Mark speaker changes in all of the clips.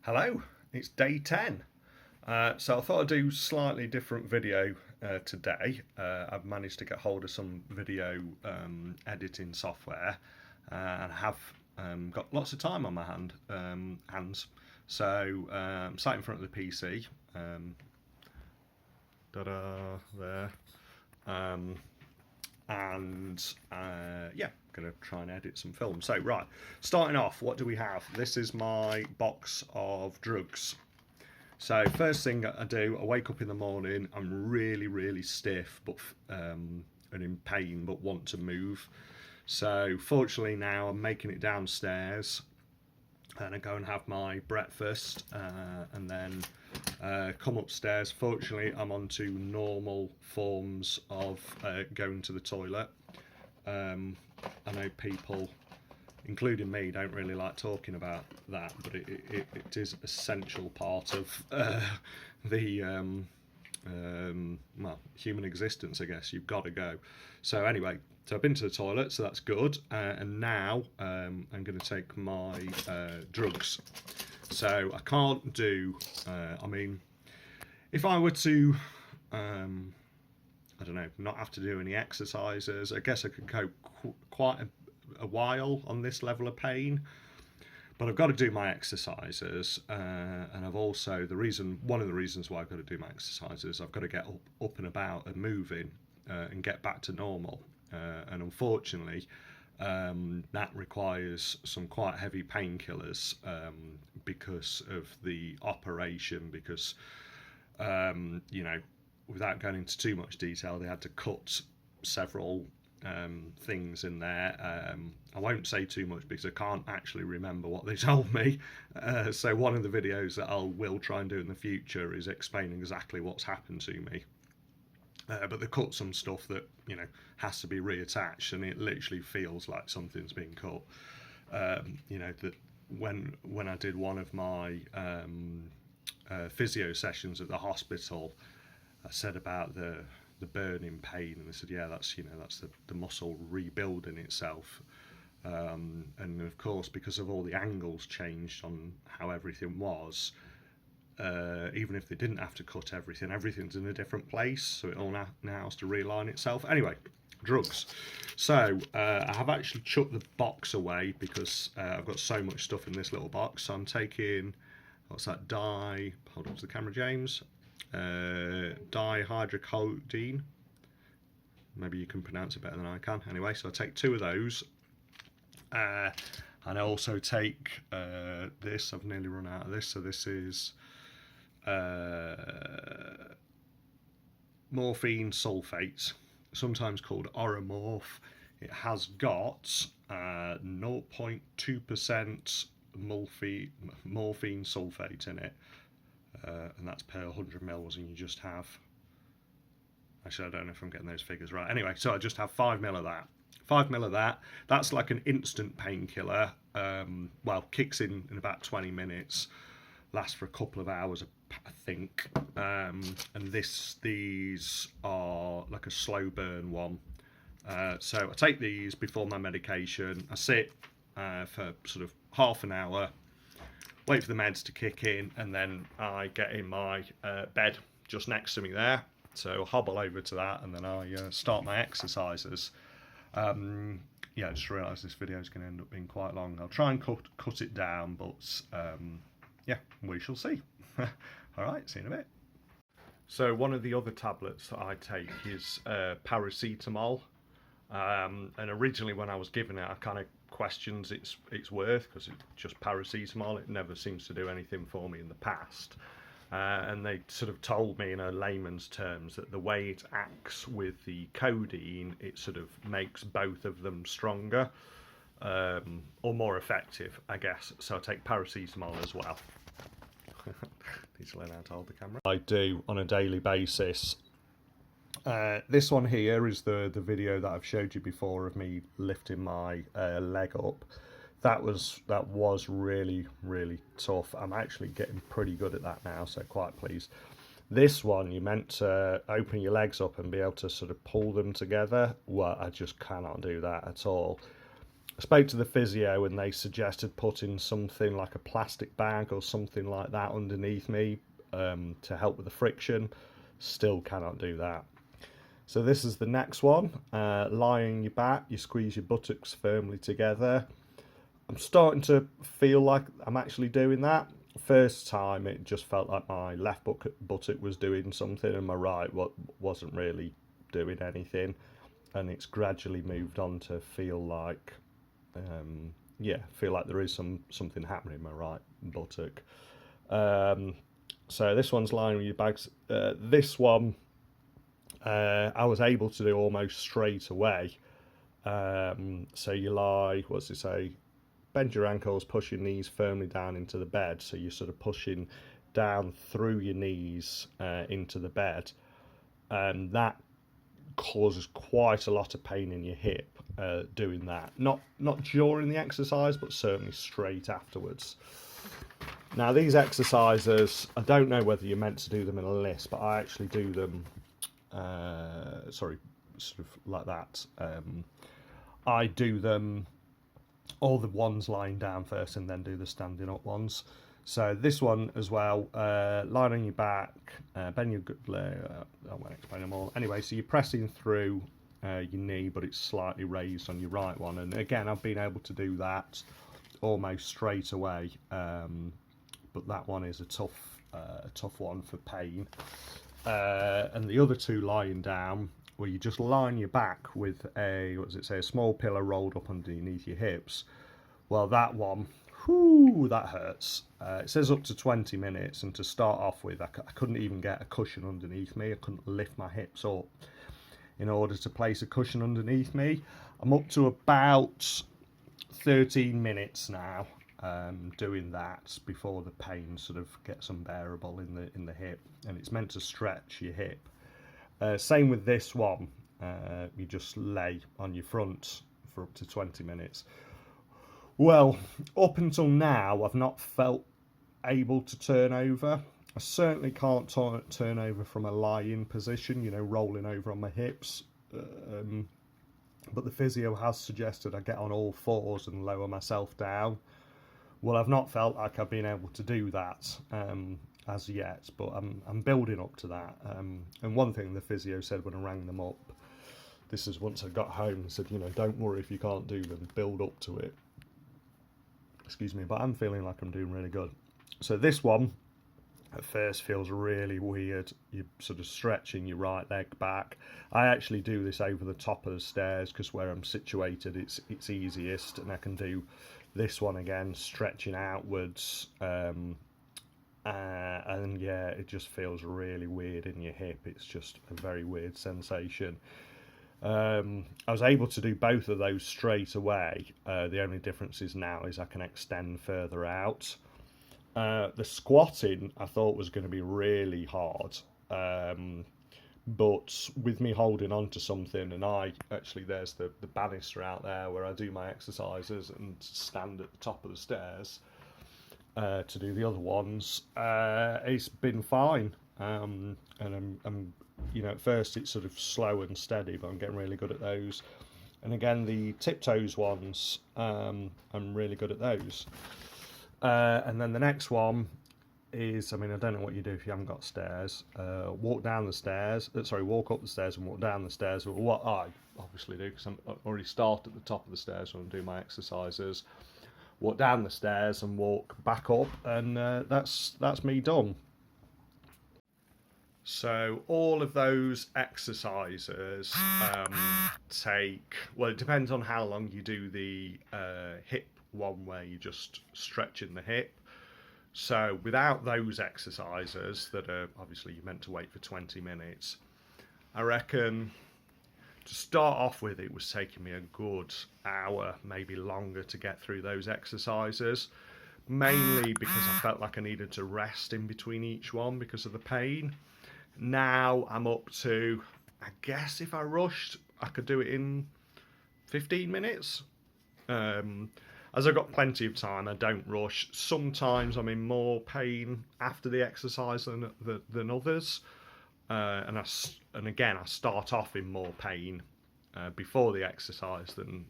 Speaker 1: Hello, it's day 10. So I thought I'd do slightly different video today. I've managed to get hold of some video editing software and have got lots of time on my hands. So I'm sat in front of the PC. There. Yeah, gonna try and edit some film. So right, starting off, what do we have? This is my box of drugs. So first thing I do, I wake up in the morning, I'm really stiff but and in pain but want to move. So fortunately now I'm making it downstairs and I go and have my breakfast and then come upstairs. Fortunately I'm on to normal forms of going to the toilet. I know people, including me, don't really like talking about that, but it is essential part of the well, human existence, I guess. You've got to go. So anyway, so I've been to the toilet, so that's good. And now I'm going to take my drugs. So I can't do, I mean, if I were to, I don't know, not have to do any exercises, I guess I could go quite a while on this level of pain, but I've got to do my exercises, and I've also, one of the reasons why I've got to do my exercises, I've got to get up and about and moving and get back to normal, and unfortunately that requires some quite heavy painkillers because of the operation, because you know, without going into too much detail, they had to cut several things in there. I won't say too much because I can't actually remember what they told me. So one of the videos that I will try and do in the future is explain exactly what's happened to me. But they cut some stuff that, you know, has to be reattached, and it literally feels like something's been cut. You know, that when I did one of my physio sessions at the hospital, I said about the burning pain, and they said, yeah, that's, you know, that's the muscle rebuilding itself. And of course, because of all the angles changed on how everything was, even if they didn't have to cut everything, everything's in a different place, so it all now has to realign itself. Anyway, drugs. So I have actually chucked the box away because I've got so much stuff in this little box. So I'm taking, what's that, hold up to the camera, James, dihydrocodeine. Maybe you can pronounce it better than I can. Anyway, so I take 2 of those, and I also take this. I've nearly run out of this. So this is morphine sulfate, sometimes called Oromorph. It has got 0.2% morphine sulfate in it. And that's per 100 mils, and you just have, actually I don't know if I'm getting those figures right. Anyway, so I just have 5 mil of that. 5 mil of that. That's like an instant painkiller. Well, kicks in about 20 minutes, lasts for a couple of hours, I think. And these are like a slow burn one. So I take these before my medication. I sit for sort of half an hour, wait for the meds to kick in, and then I get in my bed just next to me there. So I hobble over to that, and then I start my exercises. Yeah, I just realised this video is going to end up being quite long. I'll try and cut it down, but yeah, we shall see. Alright, see you in a bit. So one of the other tablets that I take is paracetamol. And originally when I was given it, I kind of questioned its worth, because it's just paracetamol. It never seems to do anything for me in the past. And they sort of told me in a layman's terms that the way it acts with the codeine, it sort of makes both of them stronger, or more effective, I guess. So I take paracetamol as well. Need to learn how to hold the camera. I do on a daily basis. This one here is the video that I've showed you before of me lifting my leg up. That was really tough. I'm actually getting pretty good at that now, so quite pleased. This one, you're meant to open your legs up and be able to sort of pull them together. Well, I just cannot do that at all. I spoke to the physio and they suggested putting something like a plastic bag or something like that underneath me to help with the friction. Still cannot do that. So this is the next one. Lying on your back, you squeeze your buttocks firmly together. I'm starting to feel like I'm actually doing that. First time it just felt like my left buttock was doing something and my right wasn't really doing anything. And it's gradually moved on to feel like there is something happening in my right buttock. So this one's lying with your bags. This one I was able to do almost straight away. So you lie, what's it say? Bend your ankles, push your knees firmly down into the bed. So you're sort of pushing down through your knees into the bed. And that causes quite a lot of pain in your hip doing that. Not during the exercise, but certainly straight afterwards. Now these exercises, I don't know whether you're meant to do them in a list, but I actually do them, sort of like that. I do them, all the ones lying down first and then do the standing up ones. So this one as well, lying on your back, bend your good leg, I won't explain them all. Anyway, so you're pressing through your knee, but it's slightly raised on your right one. And again, I've been able to do that almost straight away. But that one is a tough one for pain. And the other two lying down, where you just lie on your back with a small pillow rolled up underneath your hips. Well, that one, whoo, that hurts. It says up to 20 minutes, and to start off with, I couldn't even get a cushion underneath me. I couldn't lift my hips up in order to place a cushion underneath me. I'm up to about 13 minutes now doing that before the pain sort of gets unbearable in the hip, and it's meant to stretch your hip. Same with this one. You just lay on your front for up to 20 minutes. Well, up until now, I've not felt able to turn over. I certainly can't turn over from a lying position, rolling over on my hips. But the physio has suggested I get on all fours and lower myself down. Well, I've not felt like I've been able to do that as yet, but I'm building up to that. And one thing the physio said when I rang them up, this is once I got home, and said, don't worry if you can't do them, build up to it. Excuse me, but I'm feeling like I'm doing really good. So this one at first feels really weird. You're sort of stretching your right leg back. I actually do this over the top of the stairs because where I'm situated it's easiest, and I can do this one again, stretching outwards. And yeah, it just feels really weird in your hip. It's just a very weird sensation. I was able to do both of those straight away. The only difference is now is I can extend further out. The squatting I thought was going to be really hard, but with me holding on to something, and there's the banister out there where I do my exercises and stand at the top of the stairs to do the other ones. It's been fine, and I'm at first it's sort of slow and steady, but I'm getting really good at those. And again, the tiptoes ones, I'm really good at those. And then the next one is, I don't know what you do if you haven't got stairs. Walk up the stairs and walk down the stairs. Well, what I obviously do, because I already start at the top of the stairs when I do my exercises. Walk down the stairs and walk back up, and that's me done. So all of those exercises it depends on how long you do the hip one, where you're just stretching the hip. So without those exercises that are obviously you're meant to wait for 20 minutes, I reckon to start off with it was taking me a good hour, maybe longer, to get through those exercises, mainly because I felt like I needed to rest in between each one because of the pain. Now I'm up to, I guess if I rushed, I could do it in 15 minutes. As I've got plenty of time, I don't rush. Sometimes I'm in more pain after the exercise than others. And again, I start off in more pain before the exercise than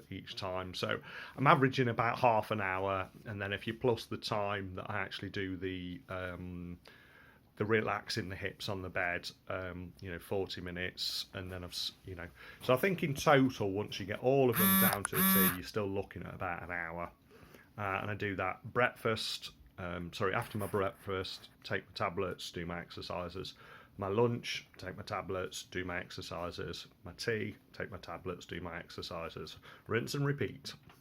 Speaker 1: each time. So I'm averaging about half an hour, and then if you plus the time that I actually do the relaxing the hips on the bed, 40 minutes, and then so I think in total, once you get all of them down to a T, you're still looking at about an hour. And I do that after my breakfast, take my tablets, do my exercises. My lunch, take my tablets, do my exercises. My tea, take my tablets, do my exercises. Rinse and repeat.